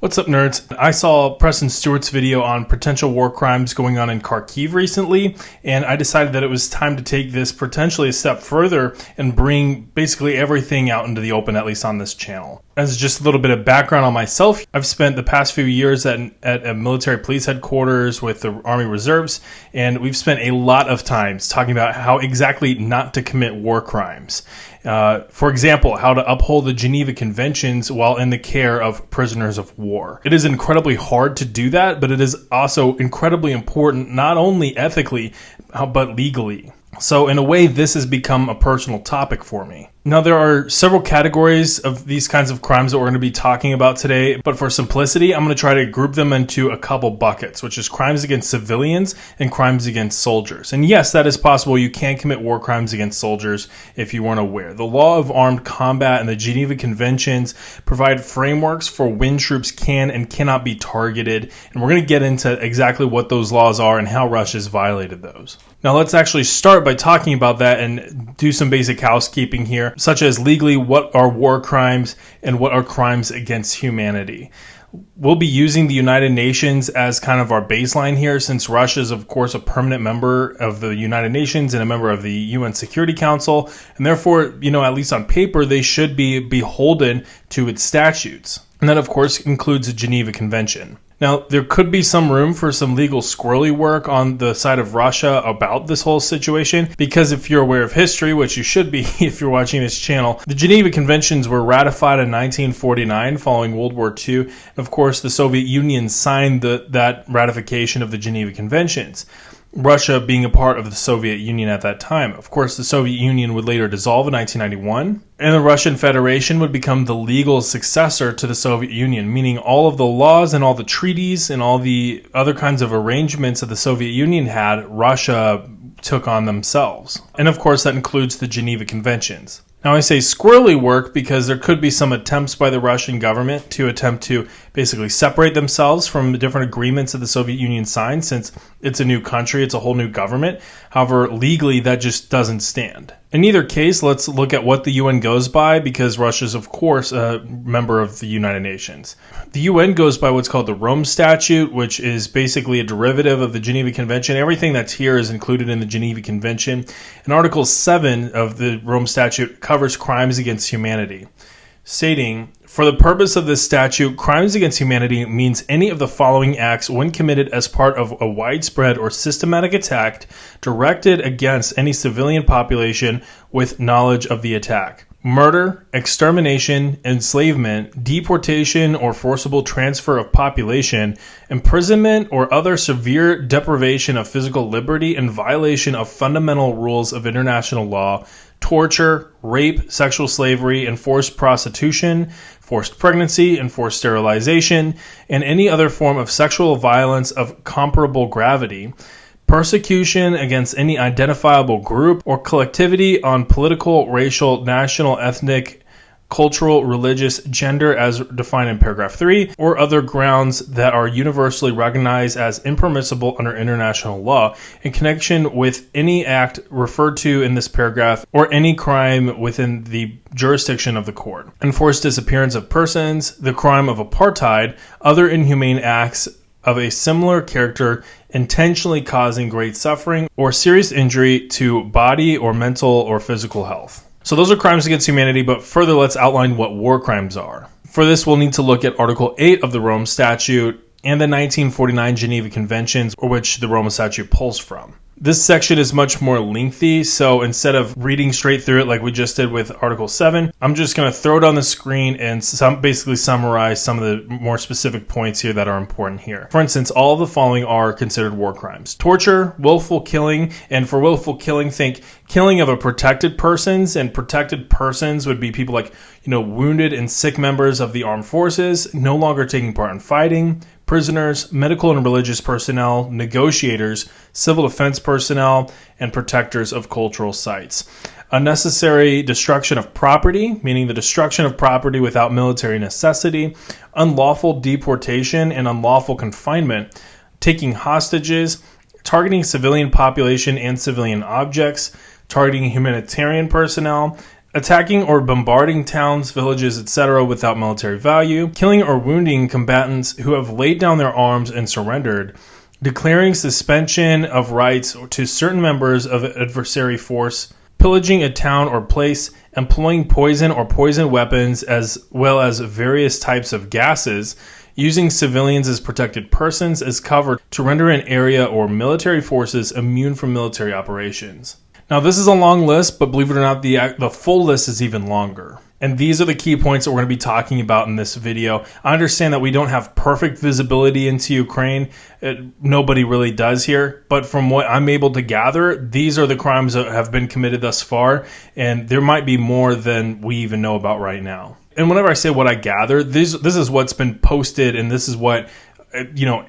What's up, nerds? I saw Preston Stewart's video on potential war crimes going on in Kharkiv recently, and I decided that it was time to take this potentially a step further and bring basically everything out into the open, at least on this channel. As just a little bit of background on myself, I've spent the past few years at a military police headquarters with the Army Reserves, and we've spent a lot of times talking about how exactly not to commit war crimes. For example, how to uphold the Geneva Conventions while in the care of prisoners of war. It is incredibly hard to do that, but it is also incredibly important, not only ethically, but legally. So in a way, this has become a personal topic for me. Now, there are several categories of these kinds of crimes that we're going to be talking about today, but for simplicity, I'm going to try to group them into a couple buckets, which is crimes against civilians and crimes against soldiers. And yes, that is possible. You can commit war crimes against soldiers if you weren't aware. The law of armed combat and the Geneva Conventions provide frameworks for when troops can and cannot be targeted, and we're going to get into exactly what those laws are and how Russia's violated those. Now, let's actually start by talking about that and do some basic housekeeping here, such as legally what are war crimes and what are crimes against humanity. We'll be using the United Nations as kind of our baseline here, since Russia is, of course, a permanent member of the United Nations and a member of the UN Security Council, and therefore, at least on paper, they should be beholden to its statutes. And that, of course, includes the Geneva Convention. Now, there could be some room for some legal squirrely work on the side of Russia about this whole situation, because if you're aware of history, which you should be if you're watching this channel, the Geneva Conventions were ratified in 1949 following World War II, and of course the Soviet Union signed that ratification of the Geneva Conventions. Russia being a part of the Soviet Union at that time. Of course, the Soviet Union would later dissolve in 1991, and the Russian Federation would become the legal successor to the Soviet Union, meaning all of the laws and all the treaties and all the other kinds of arrangements that the Soviet Union had, Russia took on themselves. And of course, that includes the Geneva Conventions. Now, I say squirrely work because there could be some attempts by the Russian government to attempt to basically separate themselves from the different agreements that the Soviet Union signed, since it's a new country, it's a whole new government. However, legally, that just doesn't stand. In either case, let's look at what the UN goes by, because Russia is, of course, a member of the United Nations. The UN goes by what's called the Rome Statute, which is basically a derivative of the Geneva Convention. Everything that's here is included in the Geneva Convention. And Article 7 of the Rome Statute covers crimes against humanity, stating, "For the purpose of this statute, crimes against humanity means any of the following acts when committed as part of a widespread or systematic attack directed against any civilian population with knowledge of the attack. Murder, extermination, enslavement, deportation or forcible transfer of population, imprisonment or other severe deprivation of physical liberty and violation of fundamental rules of international law, torture, rape, sexual slavery, enforced prostitution, forced pregnancy, enforced sterilization, and any other form of sexual violence of comparable gravity, persecution against any identifiable group or collectivity on political, racial, national, ethnic, cultural, religious, gender as defined in paragraph 3, or other grounds that are universally recognized as impermissible under international law in connection with any act referred to in this paragraph or any crime within the jurisdiction of the court. Enforced disappearance of persons, the crime of apartheid, other inhumane acts of a similar character intentionally causing great suffering or serious injury to body or mental or physical health." So those are crimes against humanity, but further let's outline what war crimes are. For this, we'll need to look at Article 8 of the Rome Statute and the 1949 Geneva Conventions, which the Rome Statute pulls from. This section is much more lengthy, so instead of reading straight through it like we just did with Article 7, I'm just going to throw it on the screen and basically summarize some of the more specific points here that are important here. For instance, all of the following are considered war crimes: torture, willful killing, and for willful killing, think killing of a protected persons, and protected persons would be people like, wounded and sick members of the armed forces, no longer taking part in fighting, prisoners, medical and religious personnel, negotiators, civil defense personnel, and protectors of cultural sites. Unnecessary destruction of property, meaning the destruction of property without military necessity, unlawful deportation and unlawful confinement, taking hostages, targeting civilian population and civilian objects, targeting humanitarian personnel, attacking or bombarding towns, villages, etc. without military value, killing or wounding combatants who have laid down their arms and surrendered, declaring suspension of rights to certain members of an adversary force, pillaging a town or place, employing poison or poison weapons as well as various types of gases, using civilians as protected persons as cover to render an area or military forces immune from military operations. Now, this is a long list, but believe it or not, the full list is even longer. And these are the key points that we're going to be talking about in this video. I understand that we don't have perfect visibility into Ukraine. Nobody really does here. But from what I'm able to gather, these are the crimes that have been committed thus far. And there might be more than we even know about right now. And whenever I say what I gather, this is what's been posted, and this is what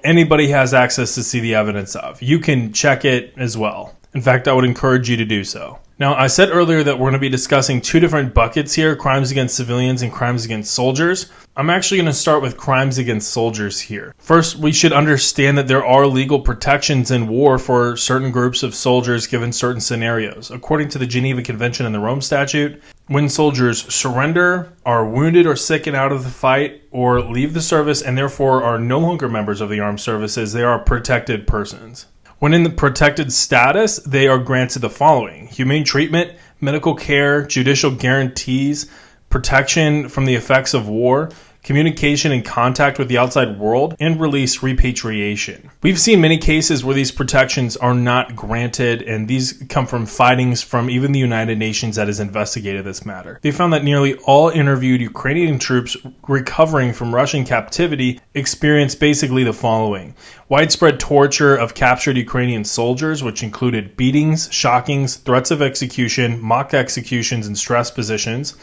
anybody has access to see the evidence of. You can check it as well. In fact, I would encourage you to do so. Now, I said earlier that we're going to be discussing two different buckets here, crimes against civilians and crimes against soldiers. I'm actually going to start with crimes against soldiers here. First, we should understand that there are legal protections in war for certain groups of soldiers given certain scenarios. According to the Geneva Convention and the Rome Statute, when soldiers surrender, are wounded or sickened out of the fight, or leave the service and therefore are no longer members of the armed services, they are protected persons. When in the protected status, they are granted the following: humane treatment, medical care, judicial guarantees, protection from the effects of war, communication and contact with the outside world, and release repatriation. We've seen many cases where these protections are not granted, and these come from findings from even the United Nations that has investigated this matter. They found that nearly all interviewed Ukrainian troops recovering from Russian captivity experienced basically the following: widespread torture of captured Ukrainian soldiers, which included beatings, shockings, threats of execution, mock executions, and stress positions.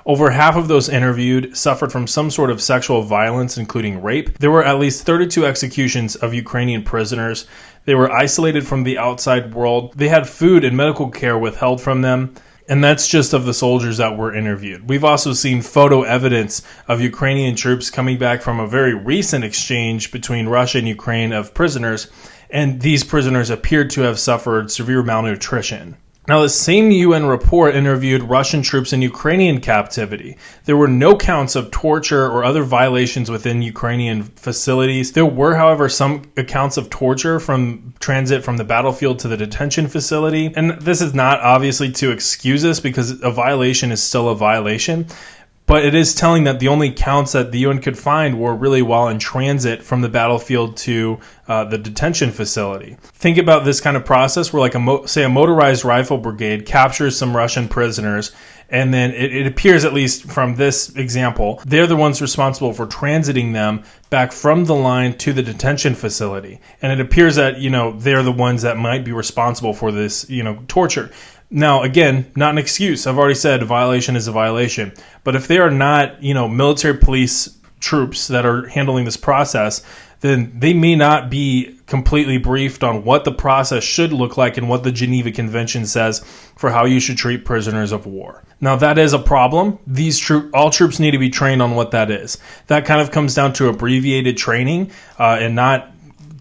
Over half of those interviewed suffered from some sort of sexual violence, including rape. There were at least 32 executions of Ukrainian prisoners. They were isolated from the outside world. They had food and medical care withheld from them. And that's just of the soldiers that were interviewed. We've also seen photo evidence of Ukrainian troops coming back from a very recent exchange between Russia and Ukraine of prisoners, and these prisoners appeared to have suffered severe malnutrition. Now, the same UN report interviewed Russian troops in Ukrainian captivity. There were no counts of torture or other violations within Ukrainian facilities. There were, however, some accounts of torture from transit from the battlefield to the detention facility. And this is not obviously to excuse this, because a violation is still a violation. But it is telling that the only counts that the UN could find were really while in transit from the battlefield to the detention facility. Think about this kind of process where, like, a motorized rifle brigade captures some Russian prisoners, and then it appears, at least from this example, they're the ones responsible for transiting them back from the line to the detention facility. And it appears that, they're the ones that might be responsible for this, torture. Now, again, not an excuse. I've already said a violation is a violation. But if they are not, military police troops that are handling this process, then they may not be completely briefed on what the process should look like and what the Geneva Convention says for how you should treat prisoners of war. Now, that is a problem. All troops need to be trained on what that is. That kind of comes down to abbreviated training and not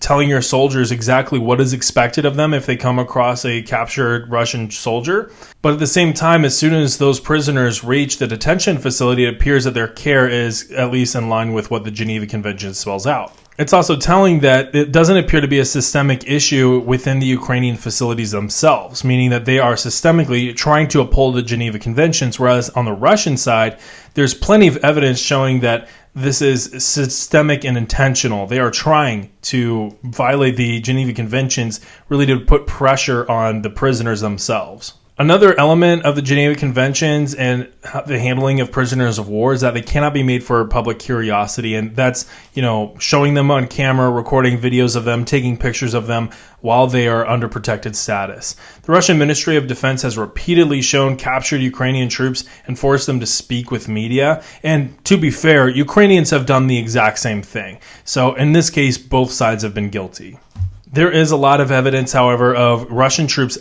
telling your soldiers exactly what is expected of them if they come across a captured Russian soldier. But at the same time, as soon as those prisoners reach the detention facility, it appears that their care is at least in line with what the Geneva Convention spells out. It's also telling that it doesn't appear to be a systemic issue within the Ukrainian facilities themselves, meaning that they are systemically trying to uphold the Geneva Conventions, whereas on the Russian side, there's plenty of evidence showing that this is systemic and intentional. They are trying to violate the Geneva Conventions, really to put pressure on the prisoners themselves. Another element of the Geneva Conventions and the handling of prisoners of war is that they cannot be made for public curiosity, and that's, showing them on camera, recording videos of them, taking pictures of them while they are under protected status. The Russian Ministry of Defense has repeatedly shown captured Ukrainian troops and forced them to speak with media, and to be fair, Ukrainians have done the exact same thing. So in this case, both sides have been guilty. There is a lot of evidence, however, of Russian troops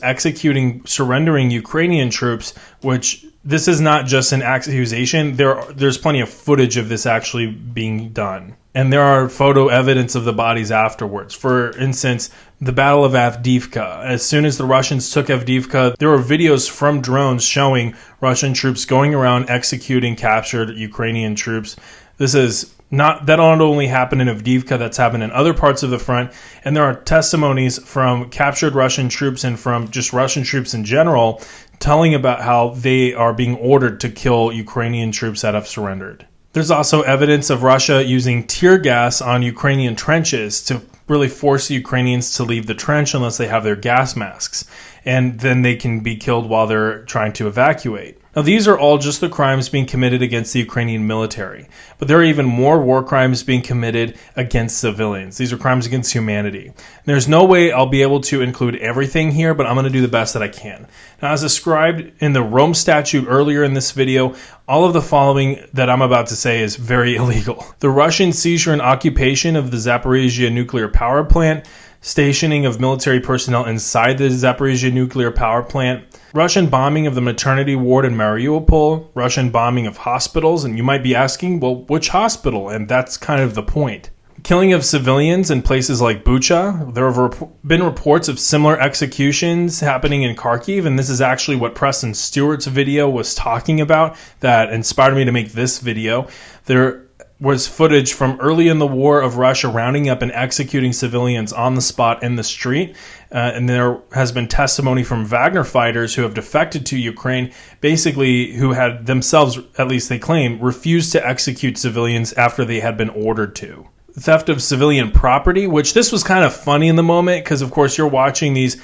surrendering Ukrainian troops, which this is not just an accusation. There's plenty of footage of this actually being done. And there are photo evidence of the bodies afterwards. For instance, the Battle of Avdiivka. As soon as the Russians took Avdiivka, there were videos from drones showing Russian troops going around executing captured Ukrainian troops. That not only happened in Avdiivka, that's happened in other parts of the front. And there are testimonies from captured Russian troops and from just Russian troops in general telling about how they are being ordered to kill Ukrainian troops that have surrendered. There's also evidence of Russia using tear gas on Ukrainian trenches to really force the Ukrainians to leave the trench unless they have their gas masks. And then they can be killed while they're trying to evacuate. Now, these are all just the crimes being committed against the Ukrainian military. But there are even more war crimes being committed against civilians. These are crimes against humanity. There's no way I'll be able to include everything here, but I'm going to do the best that I can. Now, as described in the Rome Statute earlier in this video, all of the following that I'm about to say is very illegal. The Russian seizure and occupation of the Zaporizhzhia nuclear power plant, stationing of military personnel inside the Zaporizhzhia nuclear power plant, Russian bombing of the maternity ward in Mariupol, Russian bombing of hospitals, and you might be asking, well, which hospital? And that's kind of the point. Killing of civilians in places like Bucha. There have been reports of similar executions happening in Kharkiv, and this is actually what Preston Stewart's video was talking about that inspired me to make this video. There was footage from early in the war of Russia rounding up and executing civilians on the spot in the street. And there has been testimony from Wagner fighters who have defected to Ukraine, basically who had themselves, at least they claim, refused to execute civilians after they had been ordered to. Theft of civilian property, which this was kind of funny in the moment because, of course, you're watching these,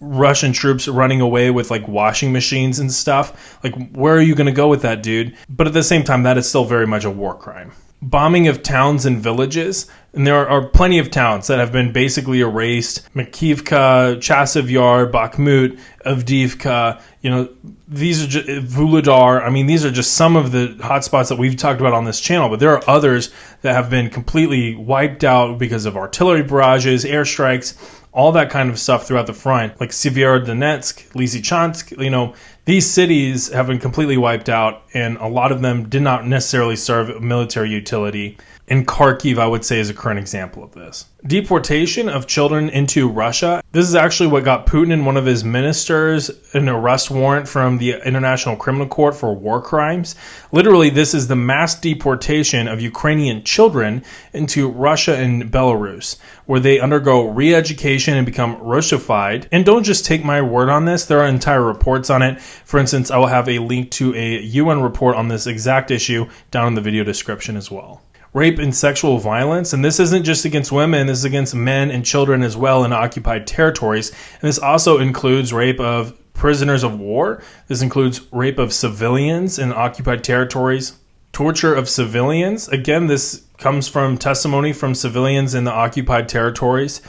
Russian troops running away with like washing machines and stuff. Like, where are you going to go with that, dude? But at the same time, that is still very much a war crime. Bombing of towns and villages. And there are plenty of towns that have been basically erased. Makivka, Chasiv Yar, Bakhmut, Avdiivka, these are just Vuhledar. I mean, these are just some of the hotspots that we've talked about on this channel, but there are others that have been completely wiped out because of artillery barrages, airstrikes, all that kind of stuff throughout the front, like Severodonetsk, Lysychansk. These cities have been completely wiped out, and a lot of them did not necessarily serve military utility. And Kharkiv, I would say, is a current example of this. Deportation of children into Russia. This is actually what got Putin and one of his ministers an arrest warrant from the International Criminal Court for war crimes. Literally, this is the mass deportation of Ukrainian children into Russia and Belarus, where they undergo re-education and become Russified. And don't just take my word on this. There are entire reports on it. For instance, I will have a link to a UN report on this exact issue down in the video description as well. Rape and sexual violence, and this isn't just against women, this is against men and children as well in occupied territories. And this also includes rape of prisoners of war. This includes rape of civilians in occupied territories. Torture of civilians. Again, this comes from testimony from civilians in the occupied territories.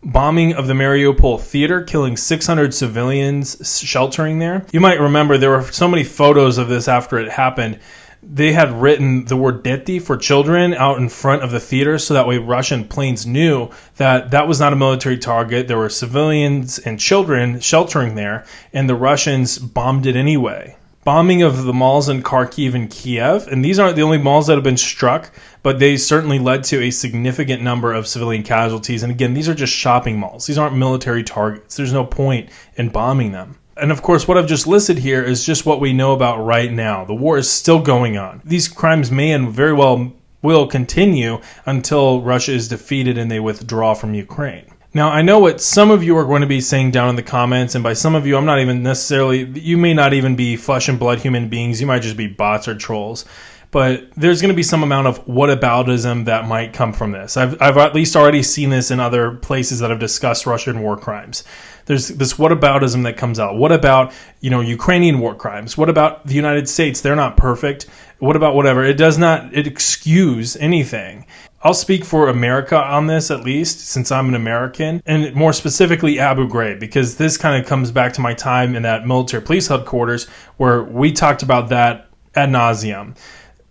Bombing of the Mariupol theater, killing 600 civilians sheltering there. You might remember there were so many photos of this after it happened. They had written the word "deti" for children out in front of the theater, so that way Russian planes knew that that was not a military target. There were civilians and children sheltering there, and the Russians bombed it anyway. Bombing of the malls in Kharkiv and Kiev, and these aren't the only malls that have been struck, but they certainly led to a significant number of civilian casualties. And again, these are just shopping malls. These aren't military targets. There's no point in bombing them. And of course, what I've just listed here is just what we know about right now. The war is still going on. These crimes may and very well will continue until Russia is defeated and they withdraw from Ukraine. Now, I know what some of you are going to be saying down in the comments, and by some of you, I'm not even necessarily, you may not even be flesh and blood human beings. You might just be bots or trolls. But there's going to be some amount of whataboutism that might come from this. I've at least already seen this in other places that have discussed Russian war crimes. There's this whataboutism that comes out. What about, Ukrainian war crimes? What about the United States? They're not perfect. What about whatever? It does not excuse anything. I'll speak for America on this, at least, since I'm an American, and more specifically Abu Ghraib, because this kind of comes back to my time in that military police headquarters where we talked about that ad nauseum.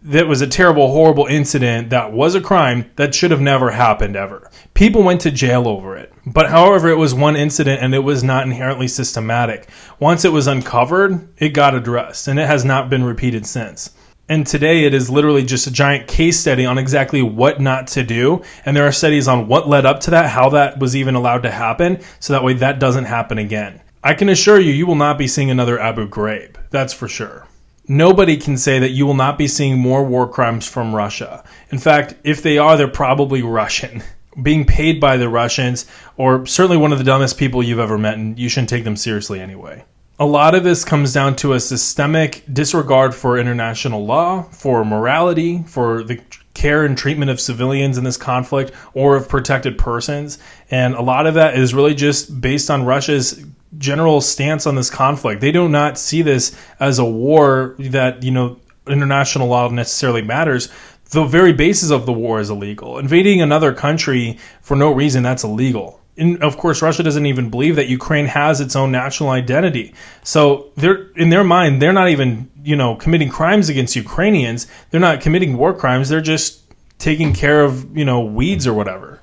That was a terrible, horrible incident that was a crime that should have never happened ever. People went to jail over it. But however, it was one incident and it was not inherently systematic. Once it was uncovered, it got addressed, and it has not been repeated since. And today it is literally just a giant case study on exactly what not to do. And there are studies on what led up to that, how that was even allowed to happen, so that way that doesn't happen again. I can assure you, you will not be seeing another Abu Ghraib. That's for sure. Nobody can say that you will not be seeing more war crimes from Russia. In fact, if they are, they're probably Russian, being paid by the Russians, or certainly one of the dumbest people you've ever met, and you shouldn't take them seriously anyway. A lot of this comes down to a systemic disregard for international law, for morality, for the care and treatment of civilians in this conflict, or of protected persons. And a lot of that is really just based on Russia's general stance on this conflict. They do not see this as a war that, international law necessarily matters. The very basis of the war is illegal. Invading another country for no reason, that's illegal. And of course, Russia doesn't even believe that Ukraine has its own national identity. So in their mind, they're not even, committing crimes against Ukrainians. They're not committing war crimes. They're just taking care of, weeds or whatever.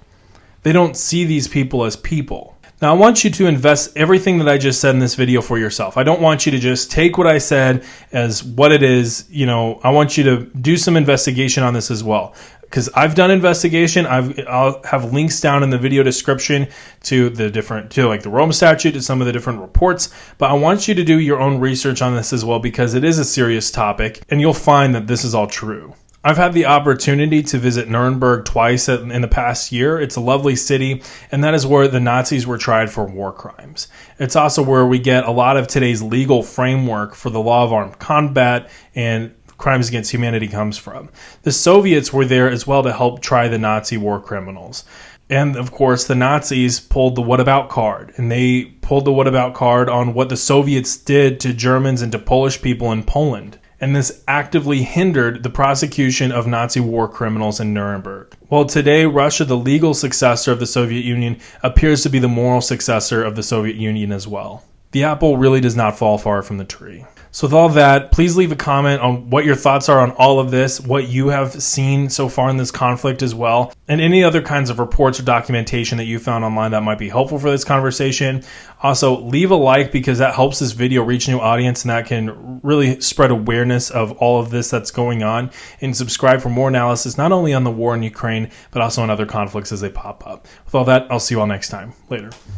They don't see these people as people. Now, I want you to invest everything that I just said in this video for yourself. I don't want you to just take what I said as what it is. I want you to do some investigation on this as well. Because I've done investigation. I'll have links down in the video description to like the Rome Statute, to some of the different reports. But I want you to do your own research on this as well, because it is a serious topic, and you'll find that this is all true. I've had the opportunity to visit Nuremberg twice in the past year. It's a lovely city, and that is where the Nazis were tried for war crimes. It's also where we get a lot of today's legal framework for the law of armed combat and crimes against humanity comes from. The Soviets were there as well to help try the Nazi war criminals. And of course, the Nazis pulled the what about card, and they pulled the what about card on what the Soviets did to Germans and to Polish people in Poland. And this actively hindered the prosecution of Nazi war criminals in Nuremberg. Well, today, Russia, the legal successor of the Soviet Union, appears to be the moral successor of the Soviet Union as well. The apple really does not fall far from the tree. So with all that, please leave a comment on what your thoughts are on all of this, what you have seen so far in this conflict as well, and any other kinds of reports or documentation that you found online that might be helpful for this conversation. Also, leave a like, because that helps this video reach a new audience, and that can really spread awareness of all of this that's going on. And subscribe for more analysis, not only on the war in Ukraine, but also on other conflicts as they pop up. With all that, I'll see you all next time. Later.